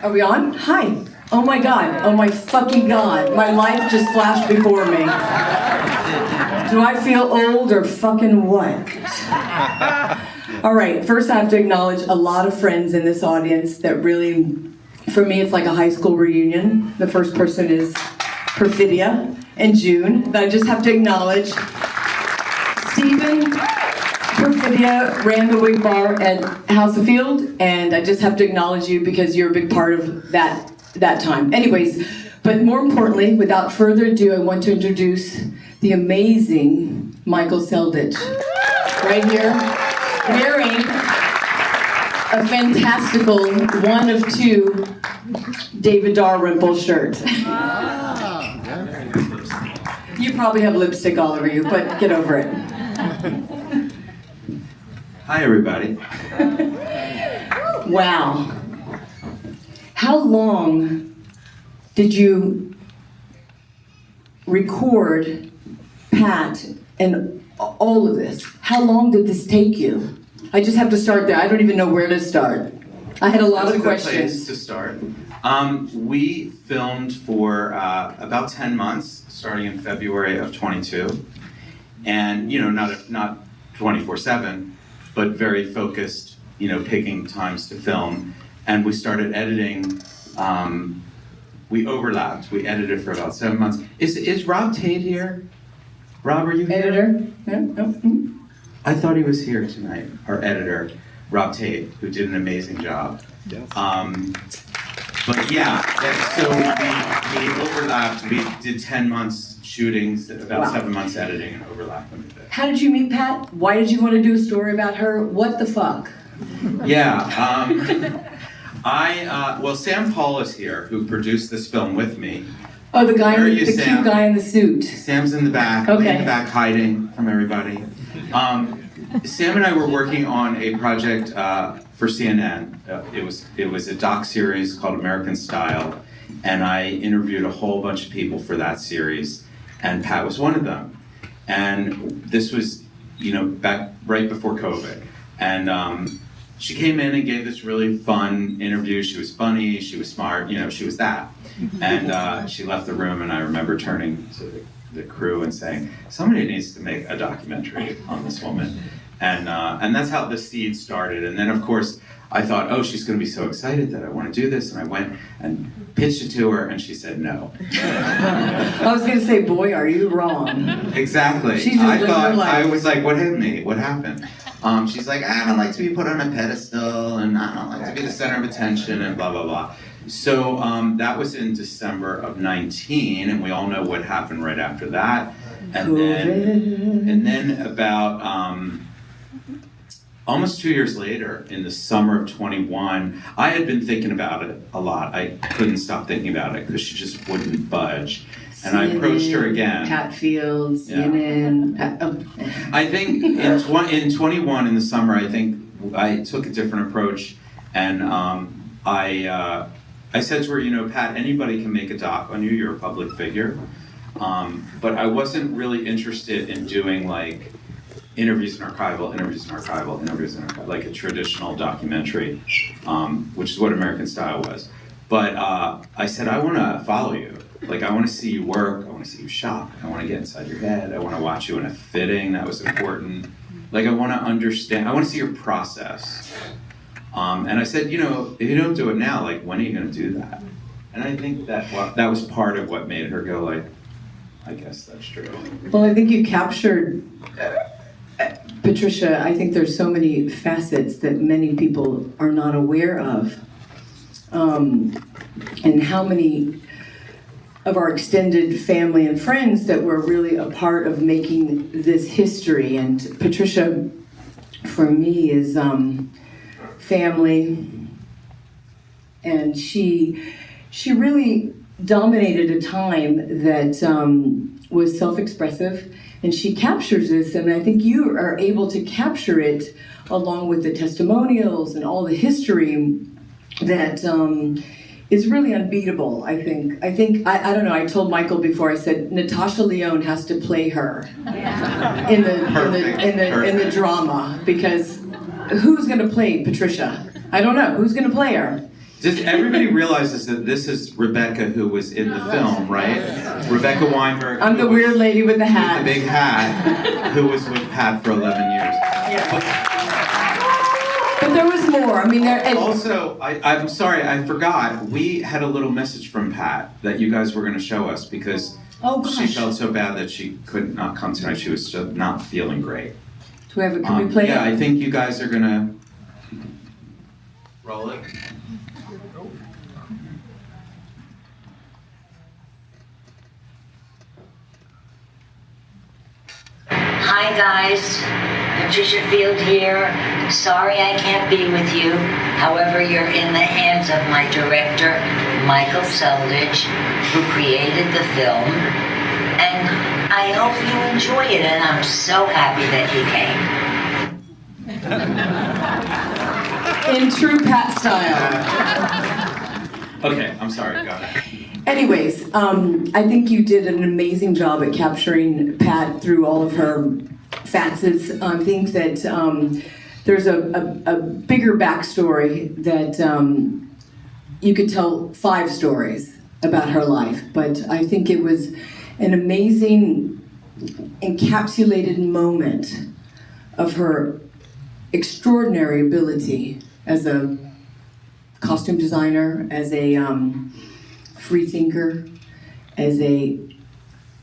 Are we on? Hi. Oh my God. Oh my fucking God. My life just flashed before me. Do I feel old or fucking what? All right, first I have to acknowledge a lot of friends in this audience that really, for me, it's like a high school reunion. The first person is Perfidia and June. I just have to acknowledge Stephen. Perfidia ran the wig bar at House of Field, and I just have to acknowledge you because you're a big part of that time. Anyways, but more importantly, without further ado, I want to introduce the amazing Michael Selditch, right here, wearing a fantastical one of two David Dalrymple shirt. You probably have lipstick all over you, but get over it. Hi, everybody. Wow. How long did you record Pat and all of this? How long did this take you? I just have to start there. I don't even know where to start. I had a lot of questions. That's a good place to start. We filmed for about 10 months, starting in February of 22. And, you know, not 24/7, but very focused, you know, picking times to film. And we started editing, we overlapped. We edited for about 7 months. Is Rob Tate here? Rob, are you here? Editor? Yeah, no. I thought he was here tonight, our editor, Rob Tate, who did an amazing job. Yes. But yeah, so we overlapped. We did 10 months shootings, about Wow. 7 months editing, and overlapped them a bit. How did you meet Pat? Why did you want to do a story about her? What the fuck? Yeah, well, Sam Paul is here, who produced this film with me. Oh, the guy, Where are the you, cute Sam? guy in the suit. Sam's in the back, Okay. in the back hiding from everybody. Sam and I were working on a project for CNN. It was a doc series called American Style, and I interviewed a whole bunch of people for that series, and Pat was one of them. And this was, you know, back right before COVID. And she came in and gave this really fun interview. She was funny, she was smart, you know, she was that. And she left the room, and I remember turning to the crew and saying, somebody needs to make a documentary on this woman. And that's how the seed started. And then, of course, I thought, oh, she's going to be so excited that I want to do this. And I went and pitched it to her, and she said no. I was going to say, boy, are you wrong. Exactly. She just lived her life. I was like, what hit me? What happened? She's like, I don't like to be put on a pedestal, and I don't like to be the center of attention, and blah, blah, blah. So that was in December of 19, and we all know what happened right after that. And then about almost 2 years later, in the summer of 21, I had been thinking about it a lot. I couldn't stop thinking about it because she just wouldn't budge. And I approached her again. Pat Field, CNN. I think in 21 in the summer, I think I took a different approach, and I said to her, you know, Pat, anybody can make a doc on you. You're a public figure, but I wasn't really interested in doing like interviews in archival, like a traditional documentary, which is what American Style was. But I said, I want to follow you. Like, I want to see you work. I want to see you shop. I want to get inside your head. I want to watch you in a fitting. That was important. Like, I want to understand. I want to see your process. And I said, you know, if you don't do it now, like, when are you going to do that? And I think that was part of what made her go, like, I guess that's true. Well, I think you captured, Patricia, I think there's so many facets that many people are not aware of. And how many of our extended family and friends that were really a part of making this history. And Patricia, for me, is family. And she really dominated a time that was self-expressive, and she captures this, and I think you are able to capture it along with the testimonials and all the history that is really unbeatable, I think. I don't know, I told Michael before, I said, Natasha Lyonne has to play her in the drama, because who's gonna play Patricia? I don't know, who's gonna play her? Does everybody realizes that this is Rebecca who was in the film, right? Rebecca Weinberg. I'm the weird lady with the hat. With the big hat, who was with Pat for 11 years. But there was more. I mean, Also, I'm sorry, I forgot. We had a little message from Pat that you guys were going to show us because she felt so bad that she could not come tonight. She was just not feeling great. Do we have it? Can we play it? Yeah, I think you guys are going to roll it. Hi guys, Patricia Field here. Sorry I can't be with you. However, you're in the hands of my director, Michael Selditch, who created the film. And I hope you enjoy it, and I'm so happy that you came. In true Pat style. Okay, I'm sorry, go ahead. Anyways, I think you did an amazing job at capturing Pat through all of her facets. I think that there's a bigger backstory that you could tell 5 stories about her life, but I think it was an amazing encapsulated moment of her extraordinary ability as a costume designer, as a free thinker, as a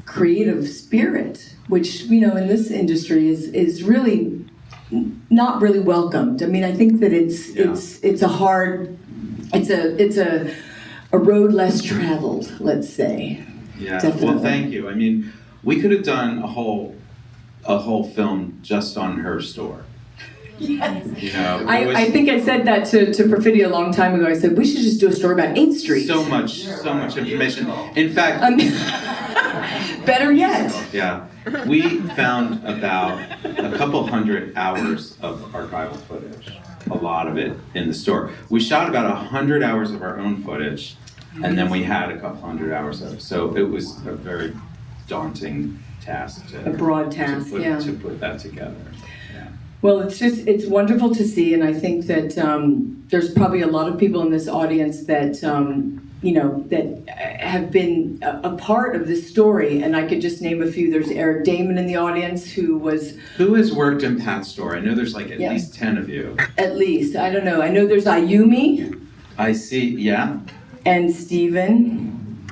creative spirit, which, you know, in this industry is really not really welcomed. I mean, I think that it's a road less traveled, let's say. Yeah. Definitely. Well, thank you. I mean, we could have done a whole film just on her store. Yes. You know, I think I said that to Perfidia a long time ago. I said, we should just do a story about 8th Street. So much information. In fact, better yet. Yeah, we found about a couple hundred hours of archival footage, a lot of it in the store. We shot about 100 hours of our own footage, and then we had a couple hundred hours of it. So it was a very daunting task. A broad task, to put that together. Well, it's wonderful to see, and I think that there's probably a lot of people in this audience that, you know, that have been a part of this story, and I could just name a few. There's Eric Damon in the audience who has worked in Pat's store? I know there's like at least 10 of you. At least, I don't know. I know there's Ayumi. I see, yeah. And Steven.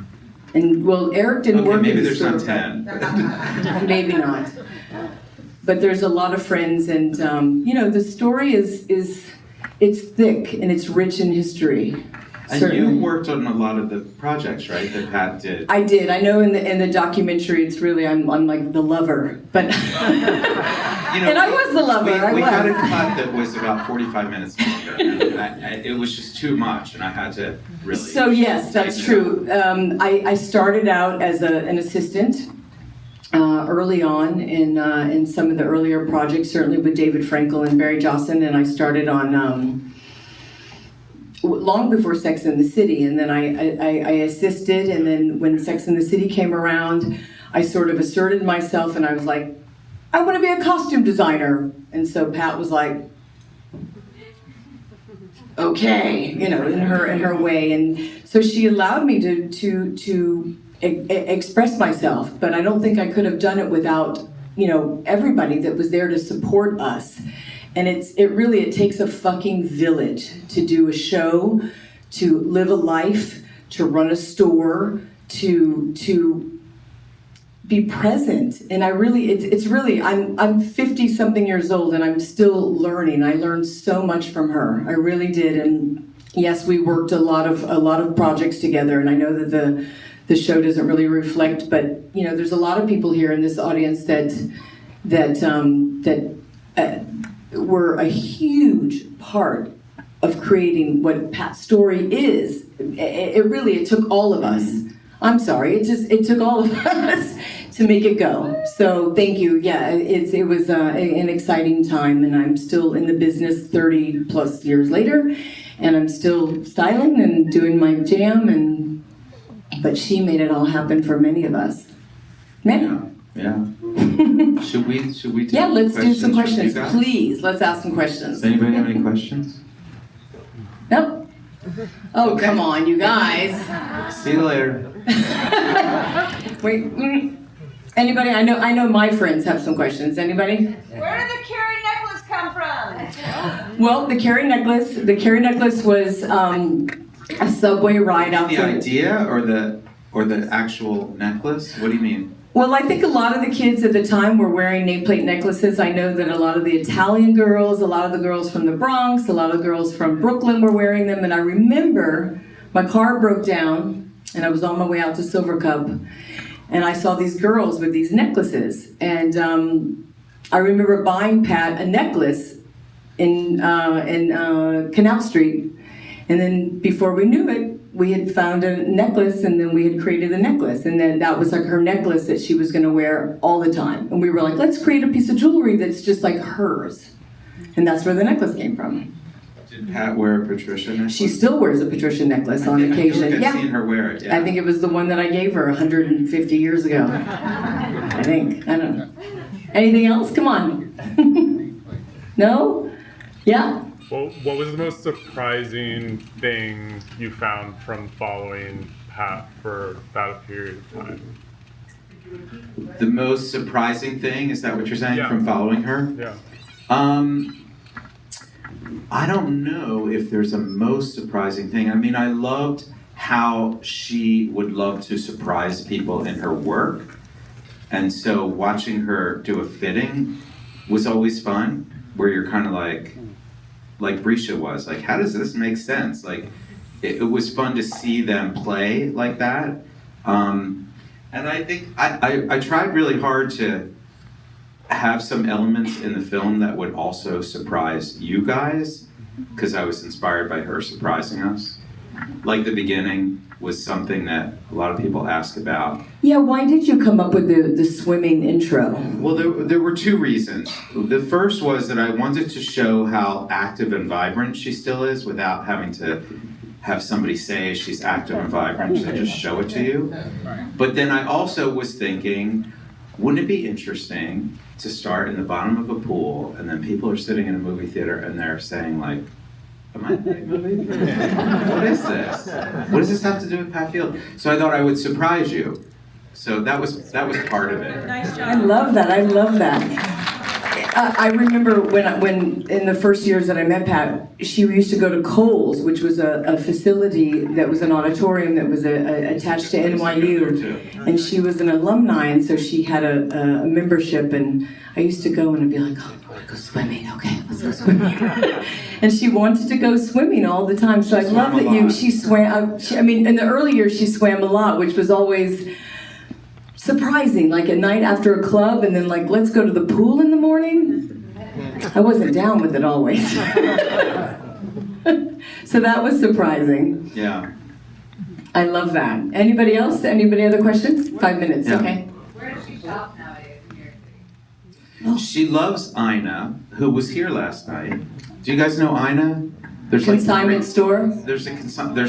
And, well, Eric didn't work in the store. Maybe there's not 10. Maybe not. But there's a lot of friends, and you know, the story it's thick and it's rich in history. And certainly. You worked on a lot of the projects, right, that Pat did? I did. I know in the documentary, it's really I'm like the lover, but you know, and I was the lover. We had a cut that was about 45 minutes longer. And it was just too much, and I had to really. So yes, that's true. I started out as an assistant. Early on in some of the earlier projects, certainly with David Frankel and Barry Johnson, and I started on long before Sex and the City, and then I assisted, and then when Sex and the City came around, I sort of asserted myself, and I was like, I want to be a costume designer, and so Pat was like, okay, you know, in her way, and so she allowed me to express myself, but I don't think I could have done it without, you know, everybody that was there to support us. And it really takes a fucking village to do a show, to live a life, to run a store, to be present. And I really, it's really, I'm 50 something years old and I'm still learning. I learned so much from her. I really did. And yes, we worked a lot of projects together, and I know that the show doesn't really reflect, but you know, there's a lot of people here in this audience that were a huge part of creating what Pat's story is. It took all of us. I'm sorry, it took all of us to make it go. So thank you. Yeah, it was an exciting time, and I'm still in the business 30 plus years later, and I'm still styling and doing my jam but she made it all happen for many of us. Many. Yeah. Should we take let's do some questions. Please, let's ask some questions. Does anybody have any questions? Nope. Oh, come on, you guys. See you later. Wait, anybody? I know my friends have some questions. Anybody? Where did the Carrie necklace come from? Well, the Carrie necklace was a subway ride out The there. idea or the actual necklace? What do you mean? Well, I think a lot of the kids at the time were wearing nameplate necklaces. I know that a lot of the Italian girls, a lot of the girls from the Bronx, a lot of the girls from Brooklyn were wearing them. And I remember my car broke down and I was on my way out to Silver Cup. And I saw these girls with these necklaces. And I remember buying Pat a necklace in Canal Street. And then before we knew it, we had found a necklace, and then we had created the necklace. And then that was like her necklace that she was gonna wear all the time. And we were like, let's create a piece of jewelry that's just like hers. And that's where the necklace came from. Did Pat wear a Patricia necklace? She still wears a Patricia necklace on occasion. I feel like I've seen her wear it, yeah. I think it was the one that I gave her 150 years ago. I think, I don't know. Anything else? Come on. No? Yeah? Well, what was the most surprising thing you found from following Pat for that period of time? The most surprising thing, is that what you're saying, Yeah. from following her? Yeah. I don't know if there's a most surprising thing. I mean, I loved how she would love to surprise people in her work. And so watching her do a fitting was always fun, where you're kind of like Brescia was, like, how does this make sense? Like, it was fun to see them play like that. And I think I tried really hard to have some elements in the film that would also surprise you guys, because I was inspired by her surprising us. Like the beginning was something that a lot of people ask about. Yeah, why did you come up with the swimming intro? Well, there were two reasons. The first was that I wanted to show how active and vibrant she still is without having to have somebody say she's active and vibrant. They just show it to you. But then I also was thinking, wouldn't it be interesting to start in the bottom of a pool and then people are sitting in a movie theater and they're saying like, am I in the right movie? What is this? What does this have to do with Pat Field? So I thought I would surprise you. So that was part of it. Nice job. I love that. I love that. I remember when in the first years that I met Pat, she used to go to Kohl's, which was a facility that was an auditorium that was attached to NYU, and she was an alumni, and so she had a membership, and I used to go and I'd be like, oh, I want to go swimming. Okay, let's go swimming. And she wanted to go swimming all the time. So I love that she swam. I mean, in the early years she swam a lot, which was always surprising, like at night after a club, and then like, let's go to the pool in the morning. I wasn't down with it always. So that was surprising. Yeah. I love that. Anybody else? Anybody other questions? 5 minutes, Yeah. okay. Where does she shop nowadays in New York City? She loves Ina, who was here last night. Do you guys know Ina? There's Consignment store. There's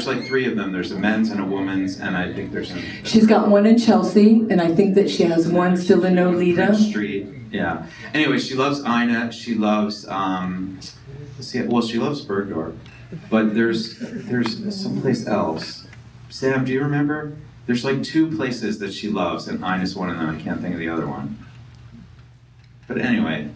like three of them. There's a men's and a woman's, and I think there's a She's got one in Chelsea, and I think that she has one still in Olita. Street. Yeah. Anyway, she loves Ina. She loves she loves Bergdorf, but there's someplace else. Sam, do you remember? There's like two places that she loves, and Ina's one of them. I can't think of the other one. But anyway,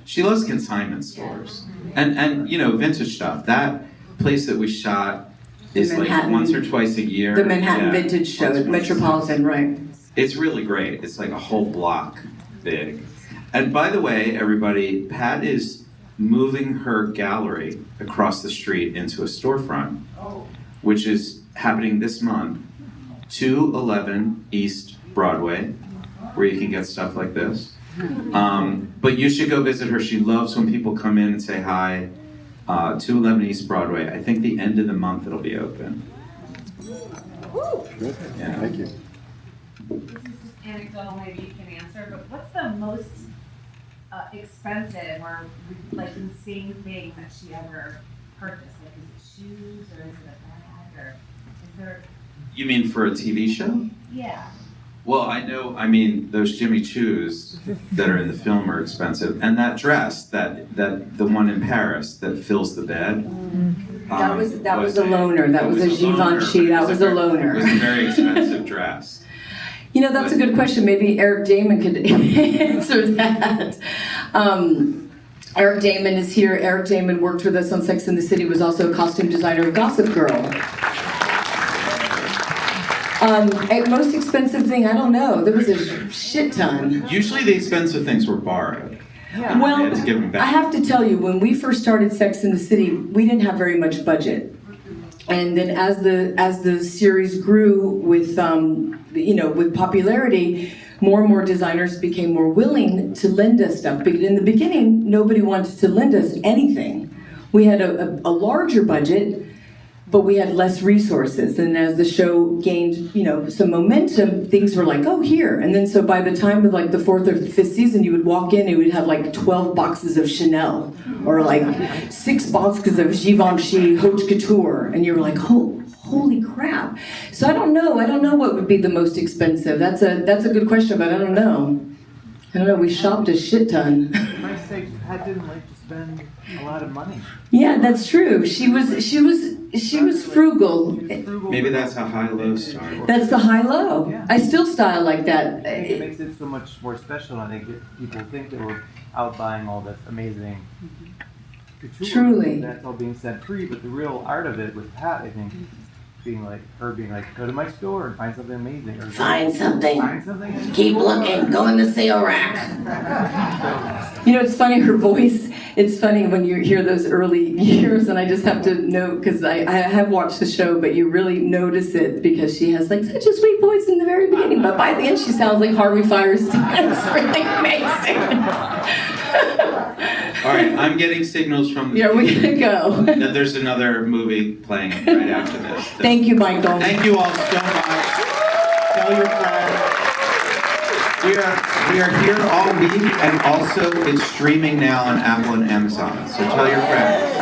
she loves consignment stores and you know, vintage stuff. That place that we shot is like once or twice a year. The Manhattan Vintage Show at Metropolitan, right? It's really great. It's like a whole block big. And by the way, everybody, Pat is moving her gallery across the street into a storefront, which is happening this month, 211 East Broadway, where you can get stuff like this. But you should go visit her. She loves when people come in and say hi. 211 East Broadway. I think the end of the month it'll be open. Yeah. Thank you. This is just anecdotal, maybe you can answer, but what's the most expensive or like insane thing that she ever purchased? Like, is it shoes or is it a bag or is there? You mean for a TV show? Yeah. Well, I mean, those Jimmy Choos that are in the film are expensive. And that dress, that the one in Paris that fills the bed, That was a loner. That was a Givenchy. That was a loner. It was a very expensive dress. You know, that's a good question. Maybe Eric Damon could answer that. Eric Damon is here. Eric Damon worked with us on Sex and the City, was also a costume designer of Gossip Girl. Most expensive thing, I don't know. There was a shit ton. Usually the expensive things were borrowed. Yeah. Well, I had to give them back. I have to tell you, when we first started Sex and the City, we didn't have very much budget. And then as the series grew with with popularity, more and more designers became more willing to lend us stuff. But in the beginning, nobody wanted to lend us anything. We had a larger budget, but we had less resources. And as the show gained, some momentum, things were like, oh, here. And then so by the time of like the 4th or 5th season, you would walk in, it would have like 12 boxes of Chanel or like 6 boxes of Givenchy Haute Couture. And you were like, holy crap. So I don't know what would be the most expensive. That's a good question, but I don't know. We shopped a shit ton. My mistake, Pat didn't like to spend a lot of money. Yeah, that's true. She was frugal. Maybe that's how high-low started. That's the high-low. Yeah. I still style like that. I think it makes it so much more special. I think people think that we're out buying all this amazing couture. Truly. That's all being set free, but the real art of it with Pat, I think, being like, go to my store and find something amazing. Or Find something. Find something. Keep looking. Go in the sale rack. It's funny, her voice. It's funny when you hear those early years, and I just have to note, because I have watched the show, but you really notice it because she has like such a sweet voice in the very beginning, but by the end she sounds like Harvey Firestein. It's really amazing. All right, I'm getting signals from Yeah, we're gonna go. that there's another movie playing right after this. Thank you, Michael. Thank you all so much. Tell your friends. We are here all week, and also it's streaming now on Apple and Amazon. So tell your friends.